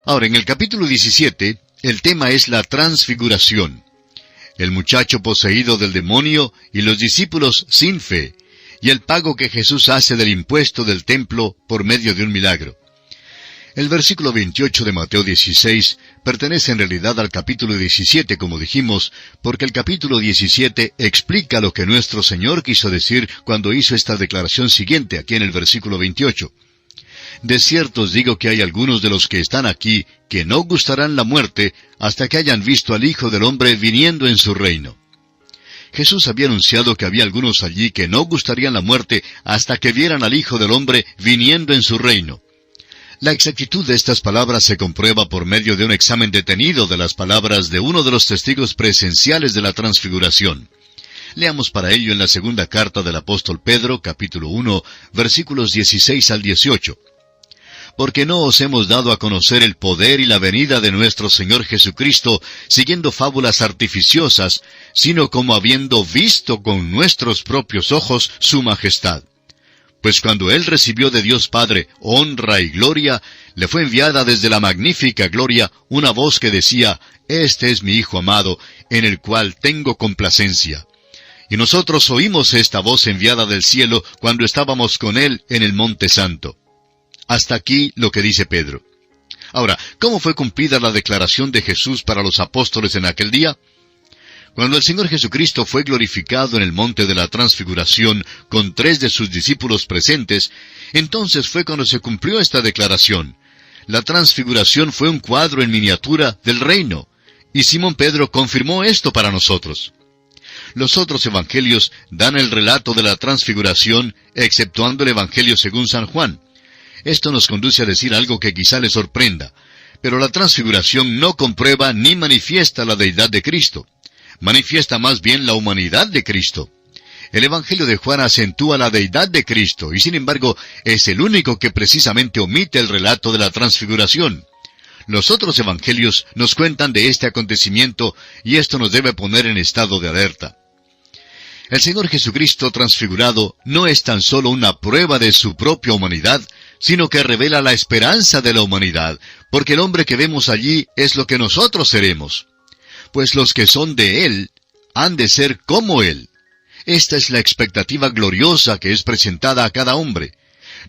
Ahora, en el capítulo 17, el tema es la transfiguración. El muchacho poseído del demonio y los discípulos sin fe, y el pago que Jesús hace del impuesto del templo por medio de un milagro. El versículo 28 de Mateo 16 pertenece en realidad al capítulo 17, como dijimos, porque el capítulo 17 explica lo que nuestro Señor quiso decir cuando hizo esta declaración siguiente, aquí en el versículo 28. De cierto os digo que hay algunos de los que están aquí que no gustarán la muerte hasta que hayan visto al Hijo del Hombre viniendo en su reino. Jesús había anunciado que había algunos allí que no gustarían la muerte hasta que vieran al Hijo del Hombre viniendo en su reino. La exactitud de estas palabras se comprueba por medio de un examen detenido de las palabras de uno de los testigos presenciales de la transfiguración. Leamos para ello en la segunda carta del apóstol Pedro, capítulo 1, versículos 16 al 18. Porque no os hemos dado a conocer el poder y la venida de nuestro Señor Jesucristo, siguiendo fábulas artificiosas, sino como habiendo visto con nuestros propios ojos su majestad. Pues cuando Él recibió de Dios Padre honra y gloria, le fue enviada desde la magnífica gloria una voz que decía, Este es mi Hijo amado, en el cual tengo complacencia. Y nosotros oímos esta voz enviada del cielo cuando estábamos con Él en el Monte Santo. Hasta aquí lo que dice Pedro. Ahora, ¿cómo fue cumplida la declaración de Jesús para los apóstoles en aquel día? Cuando el Señor Jesucristo fue glorificado en el monte de la transfiguración con 3 de sus discípulos presentes, entonces fue cuando se cumplió esta declaración. La transfiguración fue un cuadro en miniatura del reino, y Simón Pedro confirmó esto para nosotros. Los otros evangelios dan el relato de la transfiguración, exceptuando el Evangelio según San Juan. Esto nos conduce a decir algo que quizá le sorprenda, pero la transfiguración no comprueba ni manifiesta la deidad de Cristo. Manifiesta más bien la humanidad de Cristo. El Evangelio de Juan acentúa la deidad de Cristo, y sin embargo es el único que precisamente omite el relato de la transfiguración. Los otros evangelios nos cuentan de este acontecimiento, y esto nos debe poner en estado de alerta. El Señor Jesucristo transfigurado no es tan solo una prueba de su propia humanidad, sino que revela la esperanza de la humanidad, porque el hombre que vemos allí es lo que nosotros seremos. Pues los que son de Él han de ser como Él. Esta es la expectativa gloriosa que es presentada a cada hombre.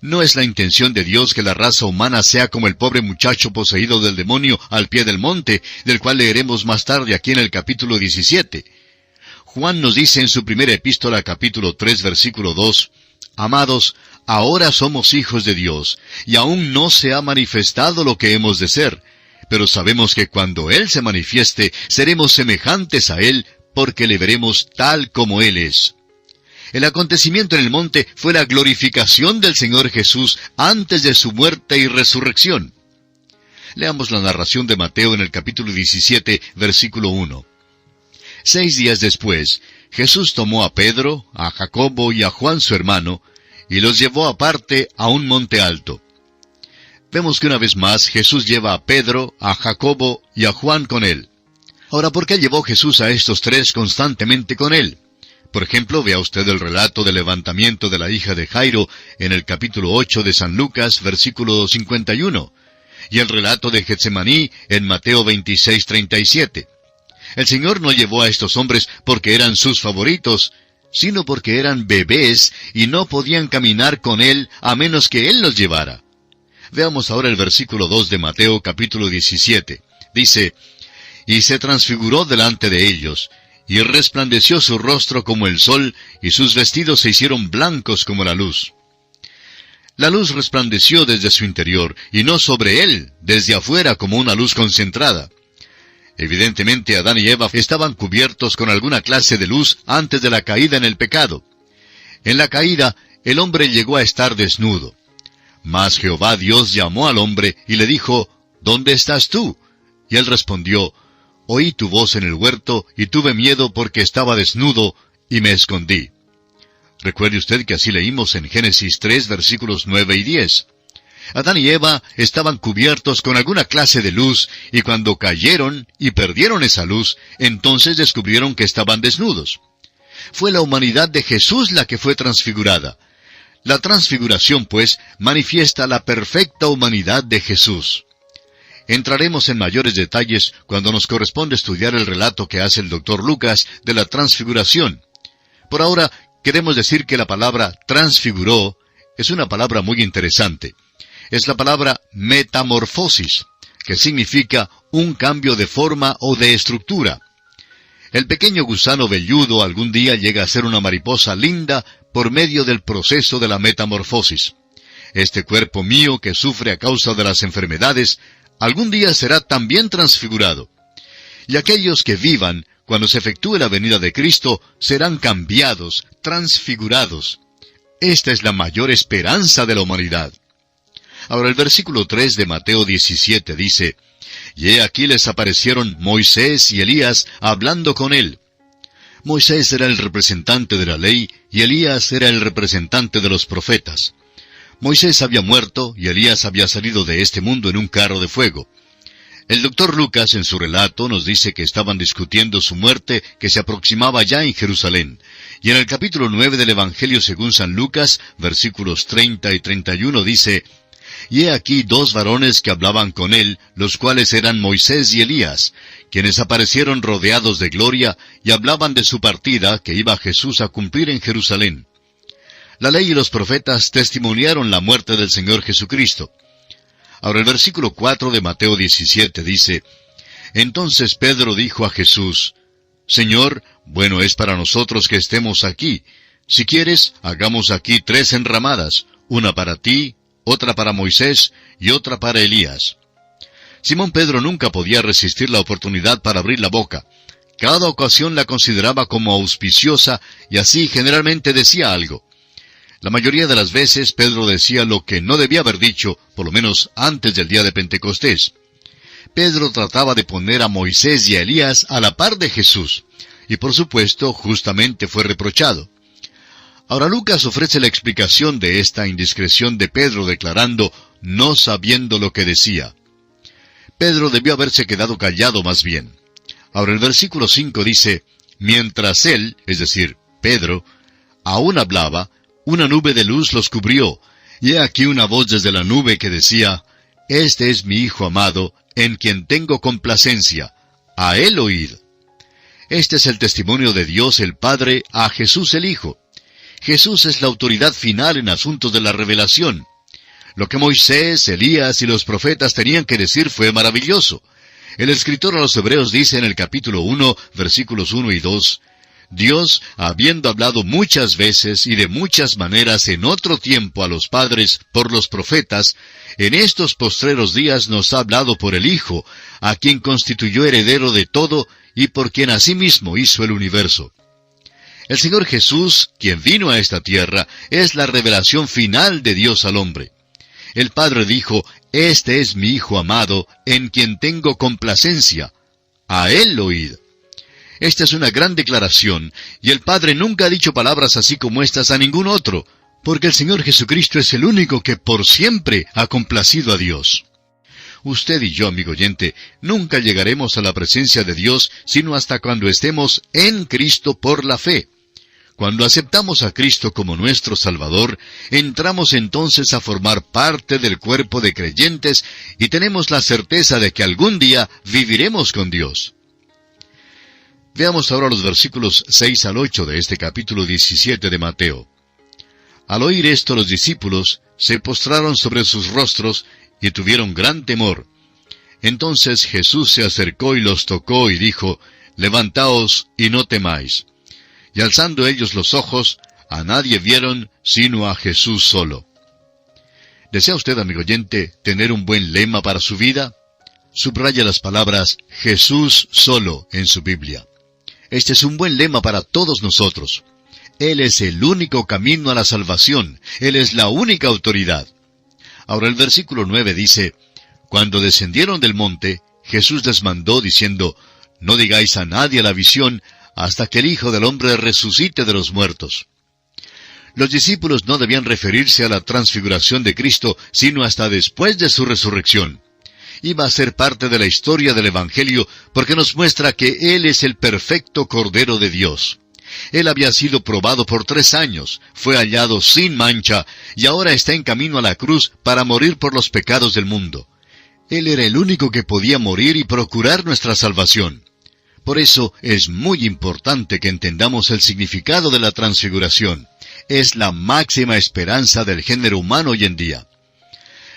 No es la intención de Dios que la raza humana sea como el pobre muchacho poseído del demonio al pie del monte, del cual leeremos más tarde aquí en el capítulo 17. Juan nos dice en su primera epístola, capítulo 3, versículo 2, Amados, ahora somos hijos de Dios, y aún no se ha manifestado lo que hemos de ser, pero sabemos que cuando Él se manifieste, seremos semejantes a Él, porque le veremos tal como Él es. El acontecimiento en el monte fue la glorificación del Señor Jesús antes de su muerte y resurrección. Leamos la narración de Mateo en el capítulo 17, versículo 1. 6 días después, Jesús tomó a Pedro, a Jacobo y a Juan su hermano, y los llevó aparte a un monte alto. Vemos que una vez más Jesús lleva a Pedro, a Jacobo y a Juan con él. Ahora, ¿por qué llevó Jesús a estos 3 constantemente con él? Por ejemplo, vea usted el relato del levantamiento de la hija de Jairo en el capítulo 8 de San Lucas, versículo 51, y el relato de Getsemaní en Mateo 26, 37. El Señor no llevó a estos hombres porque eran sus favoritos, sino porque eran bebés y no podían caminar con Él a menos que Él los llevara. Veamos ahora el versículo 2 de Mateo capítulo 17. Dice, Y se transfiguró delante de ellos, y resplandeció su rostro como el sol, y sus vestidos se hicieron blancos como la luz. La luz resplandeció desde su interior, y no sobre él, desde afuera como una luz concentrada. Evidentemente Adán y Eva estaban cubiertos con alguna clase de luz antes de la caída en el pecado. En la caída, el hombre llegó a estar desnudo. Mas Jehová Dios llamó al hombre y le dijo, ¿Dónde estás tú? Y él respondió, Oí tu voz en el huerto y tuve miedo porque estaba desnudo y me escondí. Recuerde usted que así leímos en Génesis 3, versículos 9 y 10. Adán y Eva estaban cubiertos con alguna clase de luz, y cuando cayeron y perdieron esa luz, entonces descubrieron que estaban desnudos. Fue la humanidad de Jesús la que fue transfigurada. La transfiguración, pues, manifiesta la perfecta humanidad de Jesús. Entraremos en mayores detalles cuando nos corresponde estudiar el relato que hace el Dr. Lucas de la transfiguración. Por ahora, queremos decir que la palabra transfiguró es una palabra muy interesante. Es la palabra metamorfosis, que significa un cambio de forma o de estructura. El pequeño gusano velludo algún día llega a ser una mariposa linda por medio del proceso de la metamorfosis. Este cuerpo mío que sufre a causa de las enfermedades, algún día será también transfigurado. Y aquellos que vivan cuando se efectúe la venida de Cristo serán cambiados, transfigurados. Esta es la mayor esperanza de la humanidad. Ahora el versículo 3 de Mateo 17 dice, «Y he aquí les aparecieron Moisés y Elías hablando con él». Moisés era el representante de la ley y Elías era el representante de los profetas. Moisés había muerto y Elías había salido de este mundo en un carro de fuego. El Dr. Lucas en su relato nos dice que estaban discutiendo su muerte que se aproximaba ya en Jerusalén. Y en el capítulo 9 del Evangelio según San Lucas, versículos 30 y 31 dice, «Y he aquí dos varones que hablaban con él, los cuales eran Moisés y Elías, quienes aparecieron rodeados de gloria y hablaban de su partida que iba Jesús a cumplir en Jerusalén». La ley y los profetas testimoniaron la muerte del Señor Jesucristo. Ahora el versículo 4 de Mateo 17 dice, «Entonces Pedro dijo a Jesús, Señor, bueno es para nosotros que estemos aquí. Si quieres, hagamos aquí 3 enramadas, una para ti, otra para Moisés y otra para Elías». Simón Pedro nunca podía resistir la oportunidad para abrir la boca. Cada ocasión la consideraba como auspiciosa y así generalmente decía algo. La mayoría de las veces Pedro decía lo que no debía haber dicho, por lo menos antes del día de Pentecostés. Pedro trataba de poner a Moisés y a Elías a la par de Jesús, y por supuesto justamente fue reprochado. Ahora Lucas ofrece la explicación de esta indiscreción de Pedro declarando, no sabiendo lo que decía. Pedro debió haberse quedado callado más bien. Ahora el versículo 5 dice, mientras él, es decir, Pedro, aún hablaba, una nube de luz los cubrió, y he aquí una voz desde la nube que decía, «Este es mi Hijo amado, en quien tengo complacencia. A él oíd». Este es el testimonio de Dios el Padre a Jesús el Hijo. Jesús es la autoridad final en asuntos de la revelación. Lo que Moisés, Elías y los profetas tenían que decir fue maravilloso. El escritor a los Hebreos dice en el capítulo 1, versículos 1 y 2, Dios, habiendo hablado muchas veces y de muchas maneras en otro tiempo a los padres por los profetas, en estos postreros días nos ha hablado por el Hijo, a quien constituyó heredero de todo y por quien asimismo hizo el universo. El Señor Jesús, quien vino a esta tierra, es la revelación final de Dios al hombre. El Padre dijo, «Este es mi Hijo amado, en quien tengo complacencia. A él oíd». Esta es una gran declaración, y el Padre nunca ha dicho palabras así como estas a ningún otro, porque el Señor Jesucristo es el único que por siempre ha complacido a Dios. Usted y yo, amigo oyente, nunca llegaremos a la presencia de Dios sino hasta cuando estemos en Cristo por la fe. Cuando aceptamos a Cristo como nuestro Salvador, entramos entonces a formar parte del cuerpo de creyentes y tenemos la certeza de que algún día viviremos con Dios. Veamos ahora los versículos 6 al 8 de este capítulo 17 de Mateo. Al oír esto los discípulos se postraron sobre sus rostros y tuvieron gran temor. Entonces Jesús se acercó y los tocó y dijo, «Levantaos y no temáis». Y alzando ellos los ojos, a nadie vieron sino a Jesús solo. ¿Desea usted, amigo oyente, tener un buen lema para su vida? Subraya las palabras Jesús solo en su Biblia. Este es un buen lema para todos nosotros. Él es el único camino a la salvación. Él es la única autoridad. Ahora el versículo 9 dice, «Cuando descendieron del monte, Jesús les mandó diciendo, no digáis a nadie la visión, hasta que el Hijo del Hombre resucite de los muertos». Los discípulos no debían referirse a la transfiguración de Cristo, sino hasta después de su resurrección. Iba a ser parte de la historia del Evangelio, porque nos muestra que Él es el perfecto Cordero de Dios. Él había sido probado por 3 años, fue hallado sin mancha, y ahora está en camino a la cruz para morir por los pecados del mundo. Él era el único que podía morir y procurar nuestra salvación. Por eso es muy importante que entendamos el significado de la transfiguración. Es la máxima esperanza del género humano hoy en día.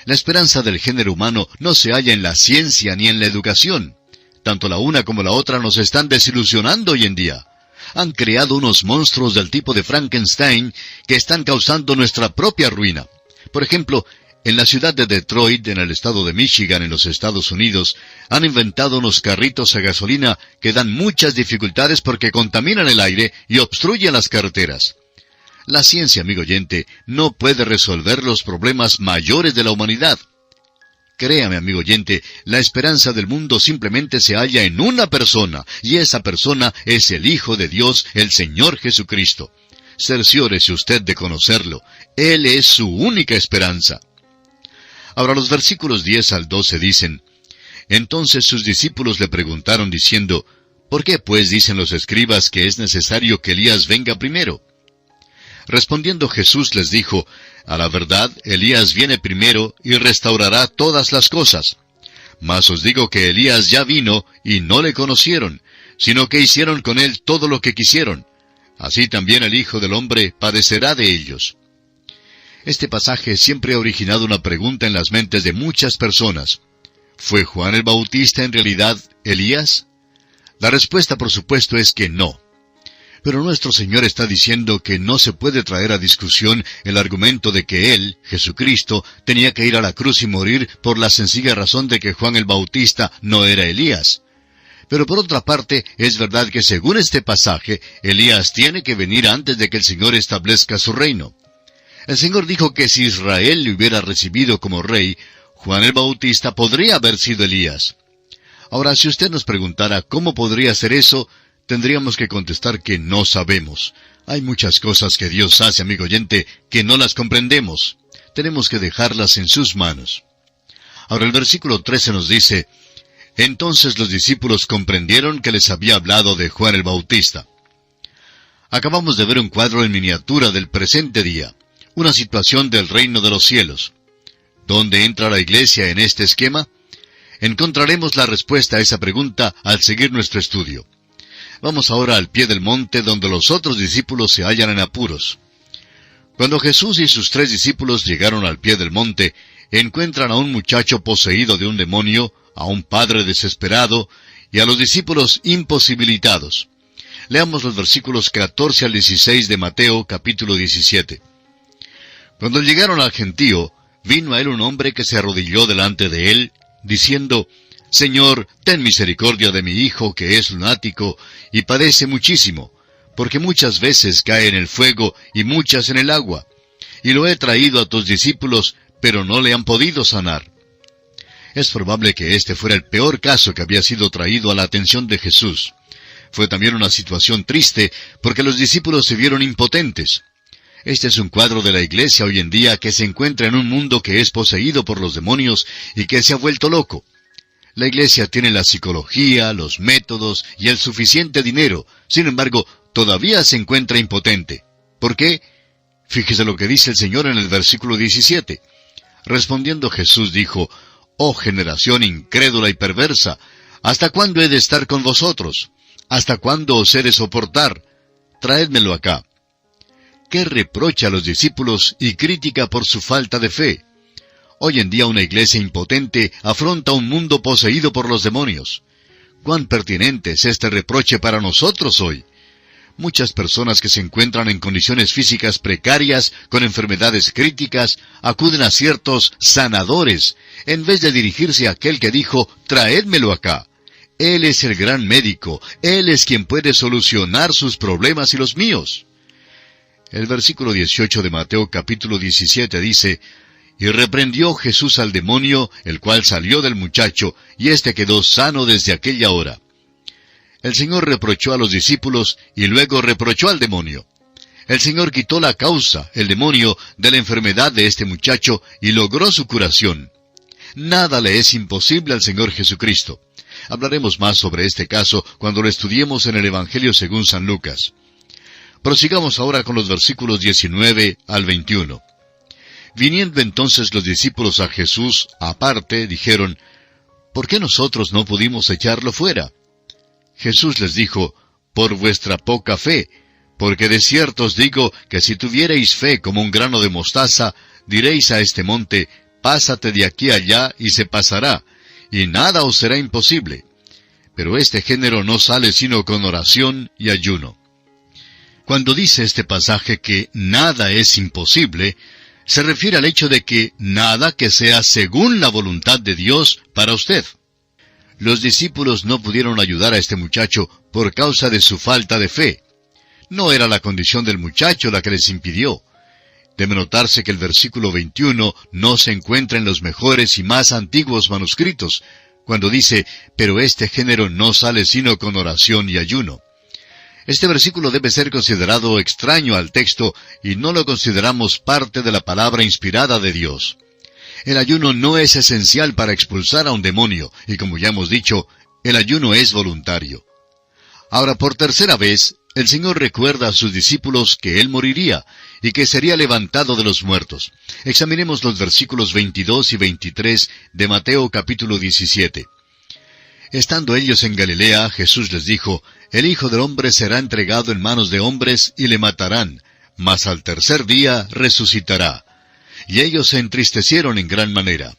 La esperanza del género humano no se halla en la ciencia ni en la educación. Tanto la una como la otra nos están desilusionando hoy en día. Han creado unos monstruos del tipo de Frankenstein que están causando nuestra propia ruina. Por ejemplo, en la ciudad de Detroit, en el estado de Michigan, en los Estados Unidos, han inventado unos carritos a gasolina que dan muchas dificultades porque contaminan el aire y obstruyen las carreteras. La ciencia, amigo oyente, no puede resolver los problemas mayores de la humanidad. Créame, amigo oyente, la esperanza del mundo simplemente se halla en una persona, y esa persona es el Hijo de Dios, el Señor Jesucristo. Cerciórese usted de conocerlo. Él es su única esperanza. Ahora los versículos 10 al 12 dicen: Entonces sus discípulos le preguntaron diciendo: ¿Por qué pues dicen los escribas que es necesario que Elías venga primero? Respondiendo Jesús les dijo: A la verdad, Elías viene primero y restaurará todas las cosas. Mas os digo que Elías ya vino y no le conocieron, sino que hicieron con él todo lo que quisieron. Así también el Hijo del Hombre padecerá de ellos. Este pasaje siempre ha originado una pregunta en las mentes de muchas personas. ¿Fue Juan el Bautista en realidad Elías? La respuesta, por supuesto, es que no. Pero nuestro Señor está diciendo que no se puede traer a discusión el argumento de que Él, Jesucristo, tenía que ir a la cruz y morir por la sencilla razón de que Juan el Bautista no era Elías. Pero por otra parte, es verdad que según este pasaje, Elías tiene que venir antes de que el Señor establezca su reino. El Señor dijo que si Israel le hubiera recibido como rey, Juan el Bautista podría haber sido Elías. Ahora, si usted nos preguntara cómo podría ser eso, tendríamos que contestar que no sabemos. Hay muchas cosas que Dios hace, amigo oyente, que no las comprendemos. Tenemos que dejarlas en sus manos. Ahora el versículo 13 nos dice: Entonces los discípulos comprendieron que les había hablado de Juan el Bautista. Acabamos de ver un cuadro en miniatura del presente día. Una situación del reino de los cielos. ¿Dónde entra la iglesia en este esquema? Encontraremos la respuesta a esa pregunta al seguir nuestro estudio. Vamos ahora al pie del monte donde los otros discípulos se hallan en apuros. Cuando Jesús y sus 3 discípulos llegaron al pie del monte, encuentran a un muchacho poseído de un demonio, a un padre desesperado y a los discípulos imposibilitados. Leamos los versículos 14 al 16 de Mateo capítulo 17. Cuando llegaron al gentío, vino a él un hombre que se arrodilló delante de él, diciendo: Señor, ten misericordia de mi hijo, que es lunático, y padece muchísimo, porque muchas veces cae en el fuego y muchas en el agua. Y lo he traído a tus discípulos, pero no le han podido sanar. Es probable que este fuera el peor caso que había sido traído a la atención de Jesús. Fue también una situación triste, porque los discípulos se vieron impotentes. Este es un cuadro de la iglesia hoy en día que se encuentra en un mundo que es poseído por los demonios y que se ha vuelto loco. La iglesia tiene la psicología, los métodos y el suficiente dinero. Sin embargo, todavía se encuentra impotente. ¿Por qué? Fíjese lo que dice el Señor en el versículo 17. Respondiendo Jesús dijo: Oh generación incrédula y perversa, ¿hasta cuándo he de estar con vosotros? ¿Hasta cuándo os he de soportar? Traédmelo acá. ¿Qué reprocha a los discípulos y crítica por su falta de fe? Hoy en día una iglesia impotente afronta un mundo poseído por los demonios. ¿Cuán pertinente es este reproche para nosotros hoy? Muchas personas que se encuentran en condiciones físicas precarias, con enfermedades críticas, acuden a ciertos sanadores, en vez de dirigirse a aquel que dijo: traédmelo acá. Él es el gran médico, Él es quien puede solucionar sus problemas y los míos. El versículo 18 de Mateo capítulo 17 dice: Y reprendió Jesús al demonio, el cual salió del muchacho, y éste quedó sano desde aquella hora. El Señor reprochó a los discípulos, y luego reprochó al demonio. El Señor quitó la causa, el demonio, de la enfermedad de este muchacho, y logró su curación. Nada le es imposible al Señor Jesucristo. Hablaremos más sobre este caso cuando lo estudiemos en el Evangelio según San Lucas. Prosigamos ahora con los versículos 19 al 21. Viniendo entonces los discípulos a Jesús, aparte, dijeron: ¿por qué nosotros no pudimos echarlo fuera? Jesús les dijo, por vuestra poca fe, porque de cierto os digo que si tuvierais fe como un grano de mostaza, diréis a este monte, pásate de aquí allá y se pasará, y nada os será imposible. Pero este género no sale sino con oración y ayuno. Cuando dice este pasaje que nada es imposible, se refiere al hecho de que nada que sea según la voluntad de Dios para usted. Los discípulos no pudieron ayudar a este muchacho por causa de su falta de fe. No era la condición del muchacho la que les impidió. Debe notarse que el versículo 21 no se encuentra en los mejores y más antiguos manuscritos, cuando dice, pero este género no sale sino con oración y ayuno. Este versículo debe ser considerado extraño al texto y no lo consideramos parte de la palabra inspirada de Dios. El ayuno no es esencial para expulsar a un demonio, y como ya hemos dicho, el ayuno es voluntario. Ahora, por tercera vez, el Señor recuerda a sus discípulos que Él moriría, y que sería levantado de los muertos. Examinemos los versículos 22 y 23 de Mateo capítulo 17. Estando ellos en Galilea, Jesús les dijo, el Hijo del Hombre será entregado en manos de hombres y le matarán, mas al tercer día resucitará. Y ellos se entristecieron en gran manera.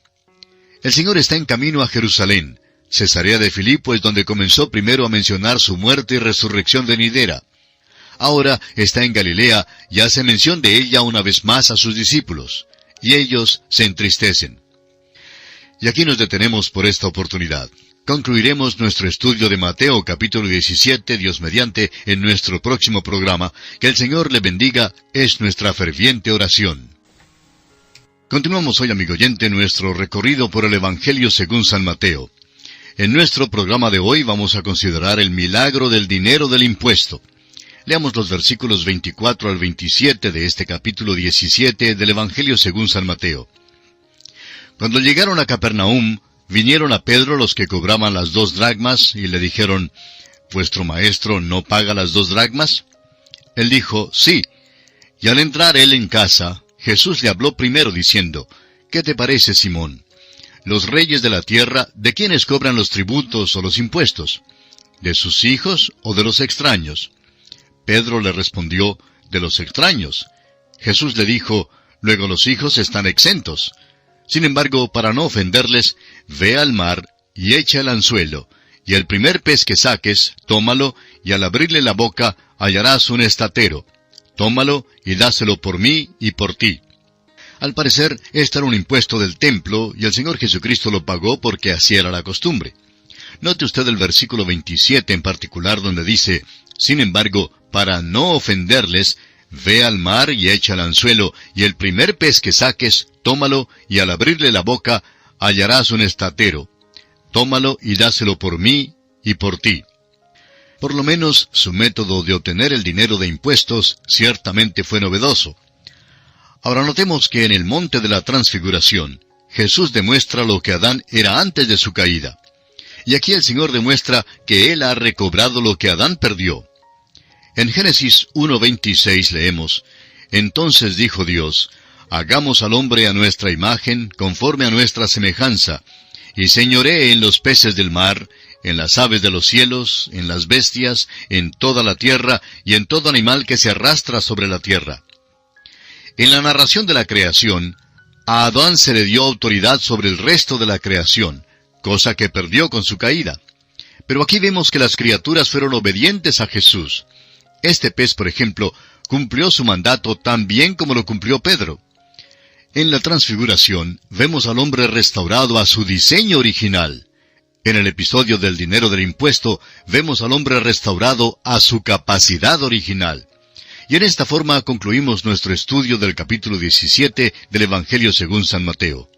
El Señor está en camino a Jerusalén. Cesarea de Filipo es donde comenzó primero a mencionar su muerte y resurrección venidera. Ahora está en Galilea y hace mención de ella una vez más a sus discípulos. Y ellos se entristecen. Y aquí nos detenemos por esta oportunidad. Concluiremos nuestro estudio de Mateo capítulo 17, Dios mediante, en nuestro próximo programa. Que el Señor le bendiga, es nuestra ferviente oración. Continuamos hoy, amigo oyente, nuestro recorrido por el Evangelio según San Mateo. En nuestro programa de hoy vamos a considerar el milagro del dinero del impuesto. Leamos los versículos 24 al 27 de este capítulo 17 del Evangelio según San Mateo. Cuando llegaron a Capernaum, vinieron a Pedro los que cobraban las 2 dracmas, y le dijeron, ¿vuestro maestro no paga las 2 dracmas? Él dijo, sí. Y al entrar él en casa, Jesús le habló primero diciendo, ¿qué te parece, Simón? Los reyes de la tierra, ¿de quiénes cobran los tributos o los impuestos? ¿De sus hijos o de los extraños? Pedro le respondió, de los extraños. Jesús le dijo, luego los hijos están exentos. Sin embargo, para no ofenderles, ve al mar y echa el anzuelo, y el primer pez que saques, tómalo, y al abrirle la boca, hallarás un estatero. Tómalo y dáselo por mí y por ti. Al parecer, este era un impuesto del templo, y el Señor Jesucristo lo pagó porque así era la costumbre. Note usted el versículo 27 en particular, donde dice, sin embargo, para no ofenderles, ve al mar y echa el anzuelo, y el primer pez que saques, tómalo, y al abrirle la boca, hallarás un estatero. Tómalo y dáselo por mí y por ti. Por lo menos, su método de obtener el dinero de impuestos ciertamente fue novedoso. Ahora notemos que en el monte de la transfiguración, Jesús demuestra lo que Adán era antes de su caída. Y aquí el Señor demuestra que Él ha recobrado lo que Adán perdió. En Génesis 1:26 leemos, entonces dijo Dios, hagamos al hombre a nuestra imagen, conforme a nuestra semejanza, y señoree en los peces del mar, en las aves de los cielos, en las bestias, en toda la tierra, y en todo animal que se arrastra sobre la tierra. En la narración de la creación, a Adán se le dio autoridad sobre el resto de la creación, cosa que perdió con su caída. Pero aquí vemos que las criaturas fueron obedientes a Jesús. Este pez, por ejemplo, cumplió su mandato tan bien como lo cumplió Pedro. En la transfiguración, vemos al hombre restaurado a su diseño original. En el episodio del dinero del impuesto, vemos al hombre restaurado a su capacidad original. Y en esta forma concluimos nuestro estudio del capítulo 17 del Evangelio según San Mateo.